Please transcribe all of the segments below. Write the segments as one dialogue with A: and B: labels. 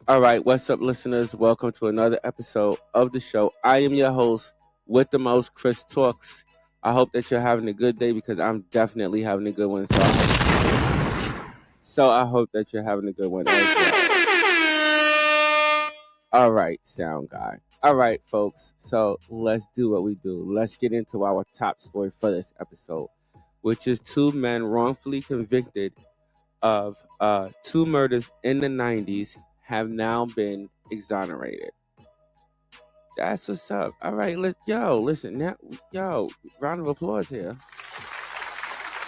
A: All right, what's up, listeners? Welcome to another episode of the show. I am your host with the most, Chris Talks. I hope that you're having a good day because I'm definitely having a good one. So I hope that you're having a good one as well. All right, sound guy. All right, folks. So let's do what we do. Let's get into our top story for this episode, which is two men wrongfully convicted of two murders in the 90s have now been exonerated. That's what's up. All right, listen now, round of applause here.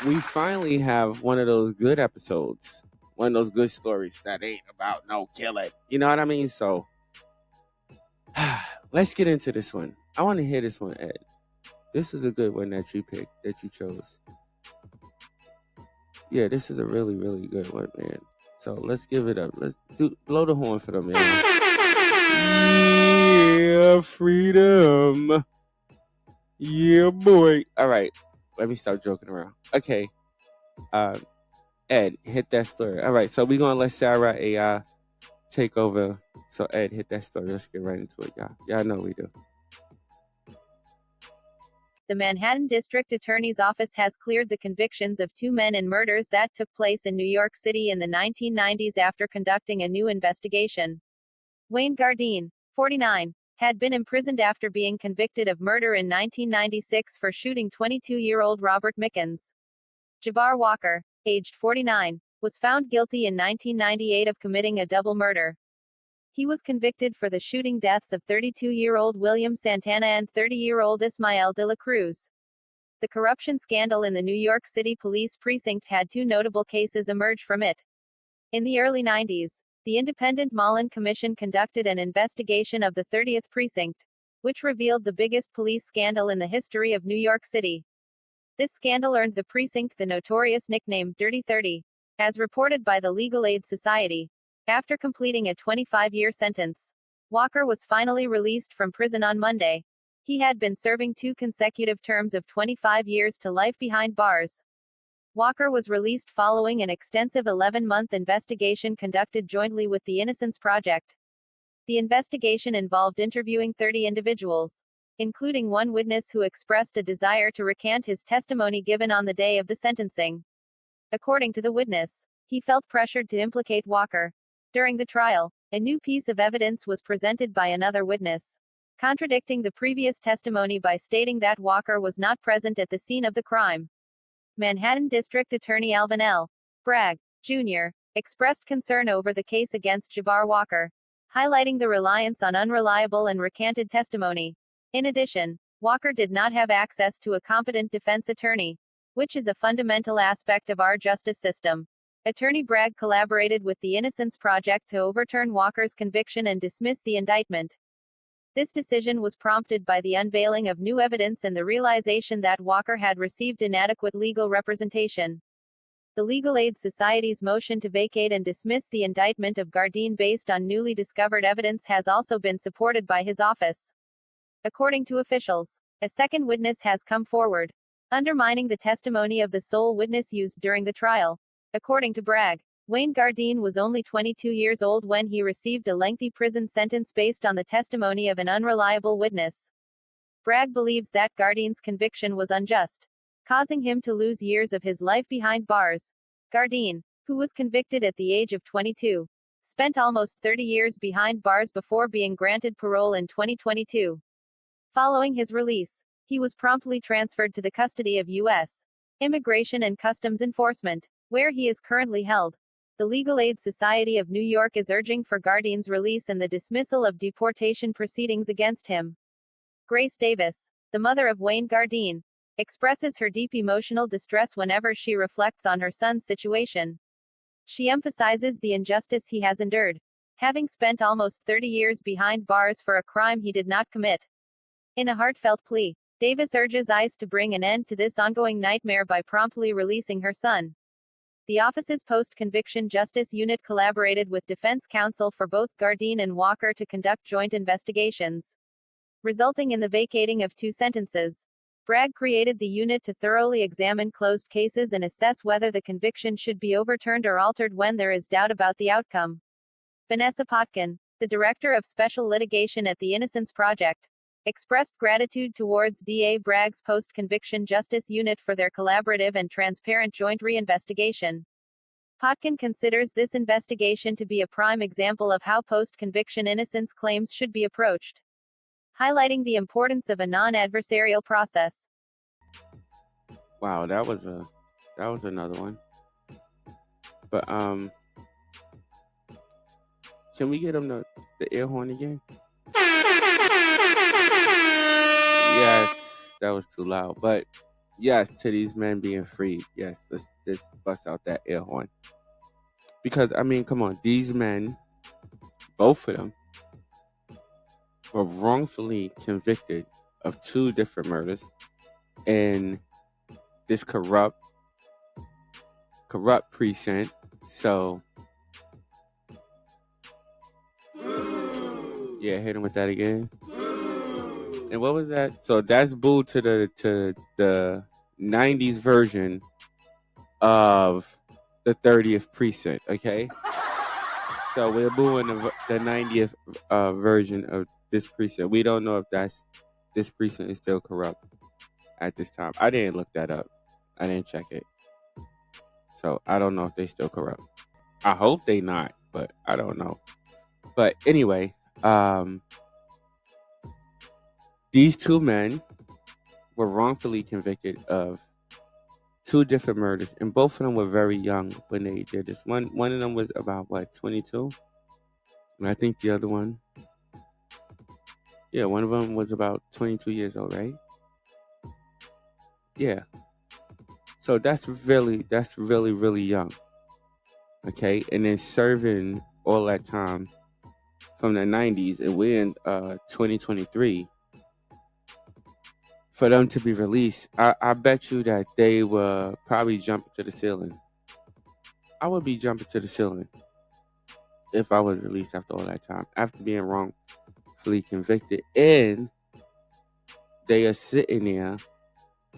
A: We finally have one of those good episodes, one of those good stories that ain't about no killing. You know what I mean? So let's get into this one. I want to hear this one, Ed. This is a good one that you picked, that you chose. Yeah, this is a really, really good one, man. So let's give it up. Let's blow the horn for them, man. Yeah, freedom. Yeah, boy. All right, let me stop joking around. Okay, Ed, hit that story. All right, so we're gonna let Sarah AI take over. So Ed, hit that story. Let's get right into it, y'all. Y'all know we do.
B: The Manhattan District Attorney's Office has cleared the convictions of two men in murders that took place in New York City in the 1990s after conducting a new investigation. Wayne Gardine, 49, had been imprisoned after being convicted of murder in 1996 for shooting 22-year-old Robert Mickens. Jabbar Walker, aged 49, was found guilty in 1998 of committing a double murder. He was convicted for the shooting deaths of 32-year-old William Santana and 30-year-old Ismael de la Cruz. The corruption scandal in the New York City Police Precinct had two notable cases emerge from it. In the early 90s, the independent Mullen Commission conducted an investigation of the 30th Precinct, which revealed the biggest police scandal in the history of New York City. This scandal earned the precinct the notorious nickname Dirty 30, as reported by the Legal Aid Society. After completing a 25-year sentence, Walker was finally released from prison on Monday. He had been serving two consecutive terms of 25 years to life behind bars. Walker was released following an extensive 11-month investigation conducted jointly with the Innocence Project. The investigation involved interviewing 30 individuals, including one witness who expressed a desire to recant his testimony given on the day of the sentencing. According to the witness, he felt pressured to implicate Walker. During the trial, a new piece of evidence was presented by another witness, contradicting the previous testimony by stating that Walker was not present at the scene of the crime. Manhattan District Attorney Alvin L. Bragg, Jr., expressed concern over the case against Jabbar Walker, highlighting the reliance on unreliable and recanted testimony. In addition, Walker did not have access to a competent defense attorney, which is a fundamental aspect of our justice system. Attorney Bragg collaborated with the Innocence Project to overturn Walker's conviction and dismiss the indictment. This decision was prompted by the unveiling of new evidence and the realization that Walker had received inadequate legal representation. The Legal Aid Society's motion to vacate and dismiss the indictment of Gardine based on newly discovered evidence has also been supported by his office. According to officials, a second witness has come forward, undermining the testimony of the sole witness used during the trial. According to Bragg, Wayne Gardine was only 22 years old when he received a lengthy prison sentence based on the testimony of an unreliable witness. Bragg believes that Gardine's conviction was unjust, causing him to lose years of his life behind bars. Gardine, who was convicted at the age of 22, spent almost 30 years behind bars before being granted parole in 2022. Following his release, he was promptly transferred to the custody of U.S. Immigration and Customs Enforcement, where he is currently held. The Legal Aid Society of New York is urging for Gardine's release and the dismissal of deportation proceedings against him. Grace Davis, the mother of Wayne Gardine, expresses her deep emotional distress whenever she reflects on her son's situation. She emphasizes the injustice he has endured, having spent almost 30 years behind bars for a crime he did not commit. In a heartfelt plea, Davis urges ICE to bring an end to this ongoing nightmare by promptly releasing her son. The office's post-conviction justice unit collaborated with defense counsel for both Gardine and Walker to conduct joint investigations, resulting in the vacating of two sentences. Bragg created the unit to thoroughly examine closed cases and assess whether the conviction should be overturned or altered when there is doubt about the outcome. Vanessa Potkin, the director of special litigation at the Innocence Project, expressed gratitude towards DA Bragg's post-conviction justice unit for their collaborative and transparent joint reinvestigation. Potkin considers this investigation to be a prime example of how post-conviction innocence claims should be approached, highlighting the importance of a non-adversarial process.
A: Wow, that was another one. But can we get him the air horn again? Yes, that was too loud. But yes, to these men being freed. Yes, let's bust out that air horn. Because I mean, come on, these men, both of them, were wrongfully convicted of 2 different murders in this corrupt precinct. So yeah, hit him with that again. And what was that? So that's boo to the 90s version of the 30th precinct, okay? So we're booing the 90th version of this precinct. We don't know if this precinct is still corrupt at this time. I didn't look that up. I didn't check it. So I don't know if they still corrupt. I hope they not, but I don't know. But anyway, these 2 men were wrongfully convicted of 2 different murders, and both of them were very young when they did this. One of them was about 22, and I think the other one, yeah, one of them was about 22 years old, right? Yeah. So that's really really young. Okay, and then serving all that time from the 90s, and we're in 2023. For them to be released, I bet you that they were probably jumping to the ceiling. I would be jumping to the ceiling if I was released after all that time, after being wrongfully convicted. And they are sitting there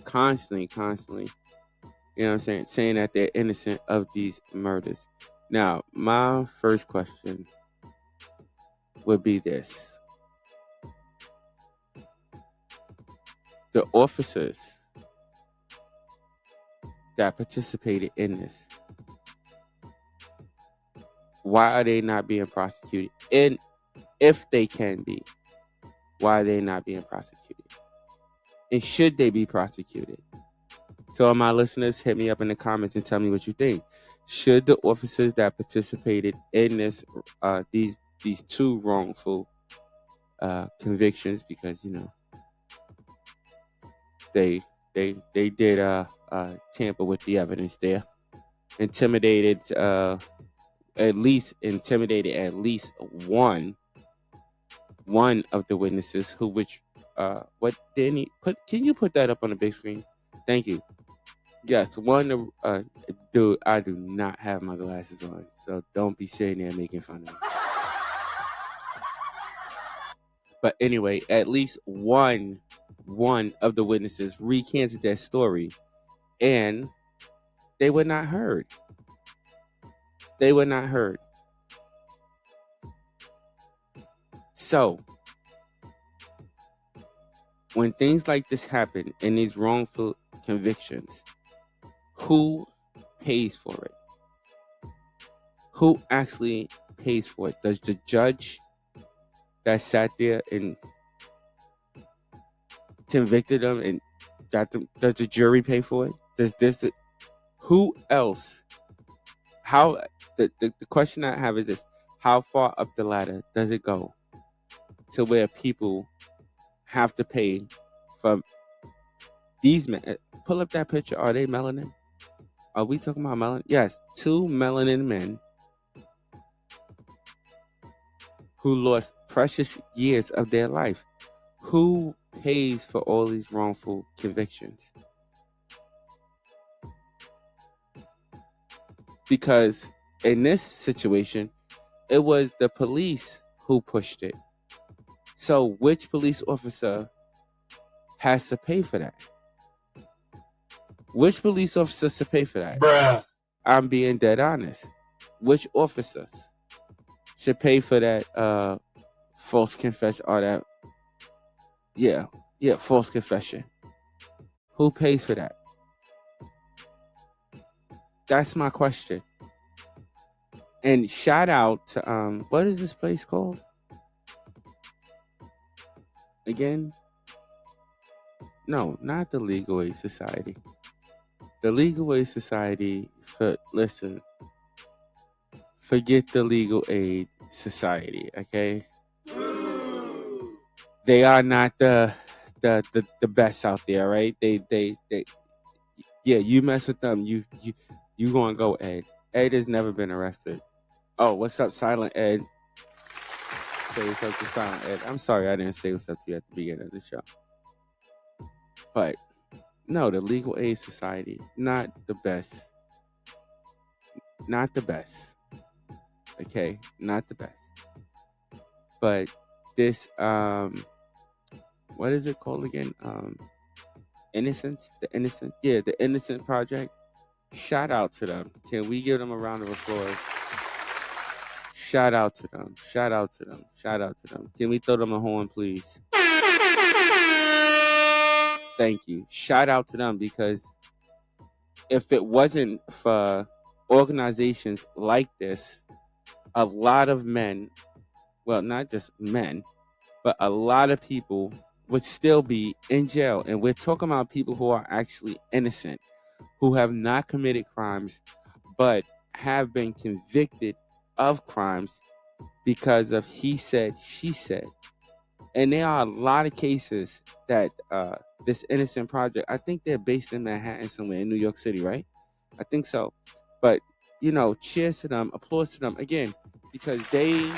A: constantly, you know what I'm saying that they're innocent of these murders. Now, my first question would be this. The officers that participated in this, why are they not being prosecuted? And if they can be, why are they not being prosecuted? And should they be prosecuted? So all my listeners, hit me up in the comments and tell me what you think. Should the officers that participated in this, these 2 wrongful convictions, because they did tamper with the evidence there, intimidated at least one of the witnesses, who what didn't he put? Can you put that up on the big screen? Thank you. Yes, dude, I do not have my glasses on, so don't be sitting there making fun of me. But anyway, at least one of the witnesses recanted their story, and they were not heard. So when things like this happen in these wrongful convictions, who pays for it? Who actually pays for it? Does the judge that sat there and convicted them and got them, does the jury pay for it? Who else? How the question I have is this: how far up the ladder does it go to where people have to pay for these men? Pull up that picture. Are they melanin? Are we talking about melanin? Yes, 2 melanin men who lost precious years of their life. Who pays for all these wrongful convictions? Because in this situation, it was the police who pushed it. So which police officer has to pay for that? Which police officers to pay for that?
C: Bruh.
A: I'm being dead honest. Which officers should pay for that false confession or that false confession. Who pays for that? That's my question. And shout out to what is this place called? Again? No, not the Legal Aid Society. The Legal Aid Society, forget the Legal Aid Society, okay? They are not the best out there, right? They yeah, you mess with them, you gonna go Ed. Ed has never been arrested. Oh, what's up, Silent Ed? Say what's up to Silent Ed. I'm sorry I didn't say what's up to you at the beginning of the show. But no, the Legal Aid Society, not the best. Not the best. Okay, not the best. But this what is it called again? Innocence? The Innocent? Yeah, the Innocent Project. Shout out to them. Can we give them a round of applause? Shout out to them. Shout out to them. Shout out to them. Can we throw them a horn, please? Thank you. Shout out to them, because if it wasn't for organizations like this, a lot of men, well, not just men, but a lot of people would still be in jail. And we're talking about people who are actually innocent, who have not committed crimes, but have been convicted of crimes because of he said, she said. And there are a lot of cases that this Innocent Project, I think they're based in Manhattan somewhere in New York City, right? I think so. But, cheers to them, applause to them again, because they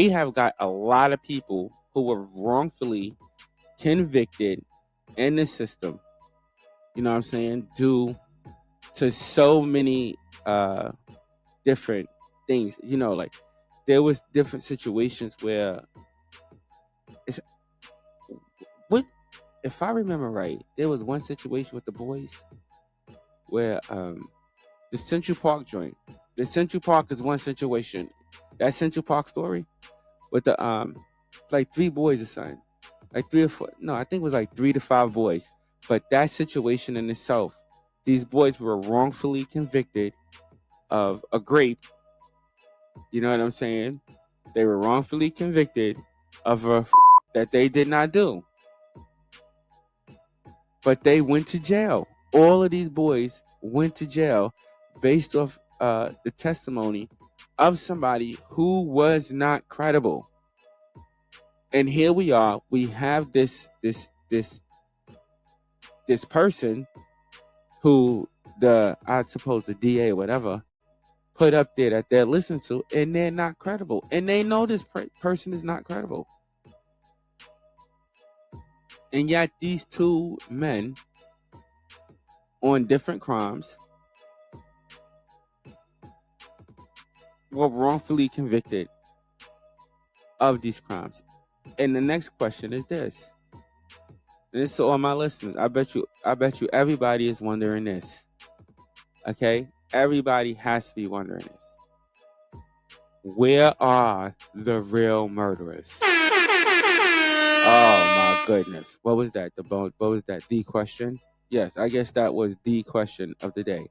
A: have got a lot of people who were wrongfully convicted in the system, you know what I'm saying, due to so many different things. Like there was different situations where what if I remember right, there was one situation with the boys where the Central Park joint. The Central Park is one situation. That Central Park story with the like 3 boys or something. Like 3 or 4, no, I think it was like 3 to 5 boys. But that situation in itself, these boys were wrongfully convicted of a grape. You know what I'm saying? They were wrongfully convicted of a that they did not do. But they went to jail. All of these boys went to jail based off the testimony of somebody who was not credible. And here we are. We have this person who I suppose the DA or whatever put up there that they're listening to, and they're not credible, and they know this person is not credible. And yet these 2 men on different crimes were wrongfully convicted of these crimes. And the next question is this. And this to all my listeners. I bet you everybody is wondering this. Okay? Everybody has to be wondering this. Where are the real murderers? Oh my goodness. What was that? What was that? The question? Yes, I guess that was the question of the day.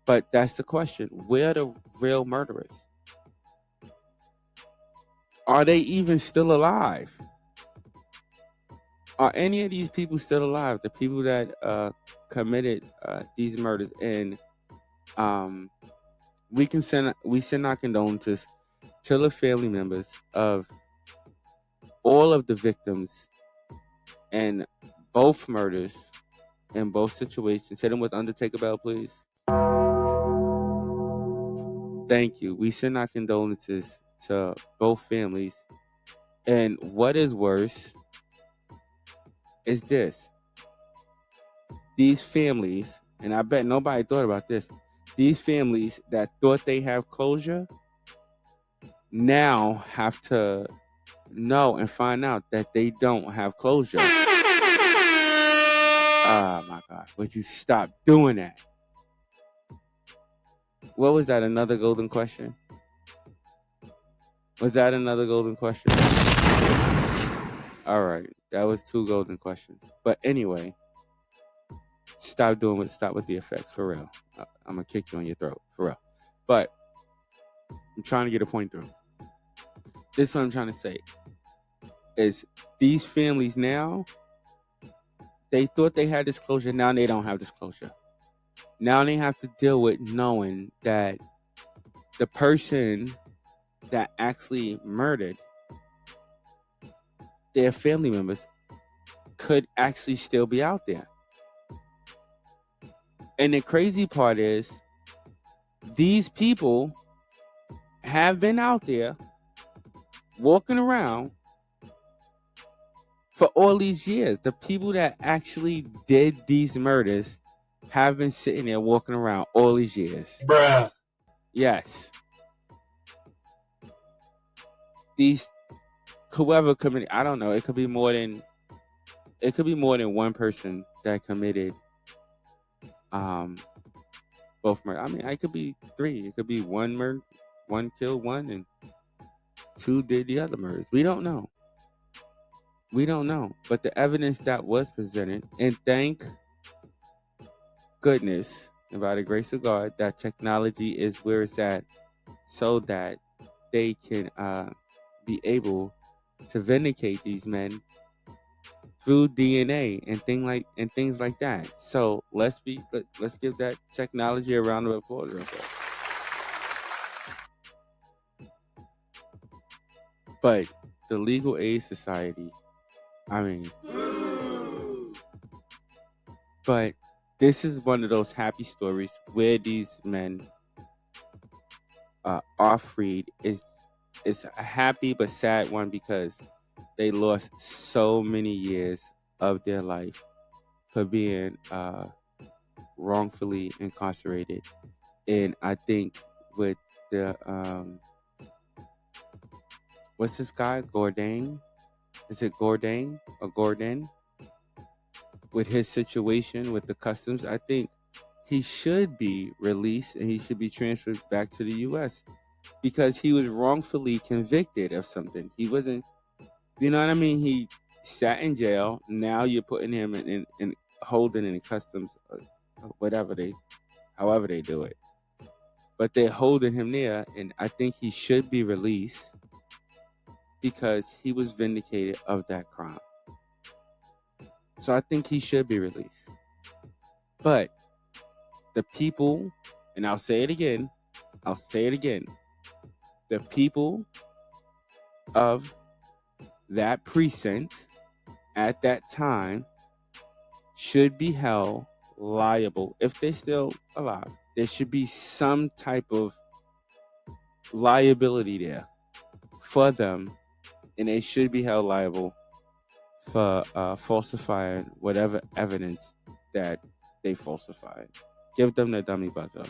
A: But that's the question. Where are the real murderers? Are they even still alive? Are any of these people still alive? The people that committed these murders, and we send our condolences to the family members of all of the victims and both murders in both situations. Hit them with Undertaker Bell, please. Thank you. We send our condolences to both families. And what is worse is this. These families, and I bet nobody thought about this, these families that thought they have closure now have to know and find out that they don't have closure. Oh my God, would you stop doing that? What was that? Another golden question? Was that another golden question? All right, that was 2 golden questions. But anyway, stop with the effects for real. I'm gonna kick you on your throat for real. But I'm trying to get a point through. This is what I'm trying to say is these families now, they thought they had disclosure. Now they don't have disclosure. Now they have to deal with knowing that the person that actually murdered their family members could actually still be out there. And the crazy part is these people have been out there walking around for all these years. The people that actually did these murders have been sitting there walking around all these years.
C: Bruh.
A: Yes. These whoever committed, I don't know, it could be more than one person that committed both murder. I mean, it could be 3. It could be one murder, one killed one, and 2 did the other murders. We don't know. But the evidence that was presented, and thank goodness, and by the grace of God, that technology is where it's at, so that they can be able to vindicate these men through DNA and things like that. So let's give that technology a round of applause real quick. But the Legal Aid Society, I mean, but this is one of those happy stories where these men are freed. It's a happy but sad one because they lost so many years of their life for being wrongfully incarcerated. And I think with the what's this guy, Bourdain? Is it Bourdain or Gordon? With his situation with the customs, I think he should be released and he should be transferred back to the U.S. because he was wrongfully convicted of something. He wasn't, you know what I mean? He sat in jail. Now you're putting him in holding in customs, however they do it. But they're holding him there, and I think he should be released because he was vindicated of that crime. So I think he should be released. But the people, and I'll say it again, the people of that precinct at that time should be held liable if they're still alive. There should be some type of liability there for them, and they should be held liable for falsifying whatever evidence that they falsified. Give them the dummy buzzer.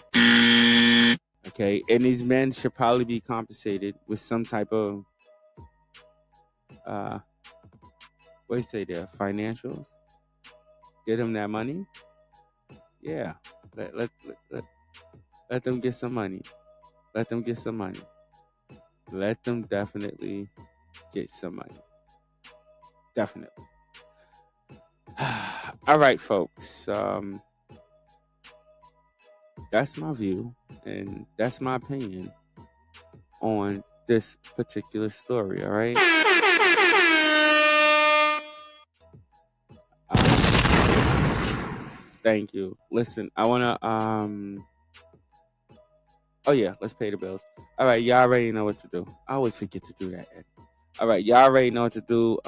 A: Okay, and these men should probably be compensated with some type of what do you say there? Financials. Get them that money. Yeah, let them get some money. Let them get some money. Let them definitely get some money. Definitely. All right, folks. That's my view and that's my opinion on this particular story. All right. Thank you. Listen, I wanna oh yeah, let's pay the bills. All right, y'all already know what to do. I always forget to do that, Ed. All right, y'all already know what to do.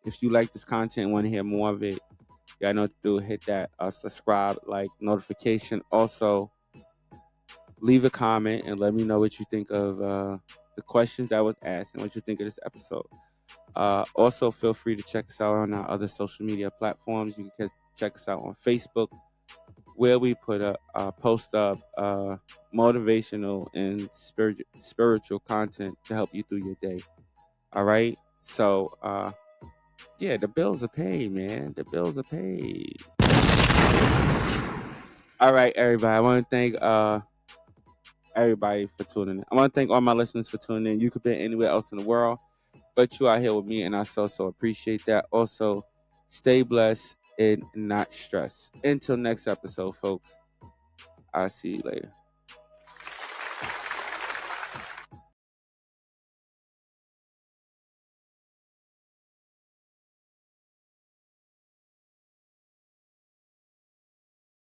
A: If you like this content, want to hear more of it, y'all know what to do. Hit that subscribe, like, notification. Also, leave a comment and let me know what you think of the questions that was asked and what you think of this episode. Also, feel free to check us out on our other social media platforms. You can check us out on Facebook, where we put a post up motivational and spiritual content to help you through your day. All right. So, yeah, the bills are paid, man. The bills are paid. All right, everybody. I want to thank everybody for tuning in. I want to thank all my listeners for tuning in. You could be anywhere else in the world, but you are here with me, and I so appreciate that. Also, stay blessed and not stressed. Until next episode, folks. I'll see you later.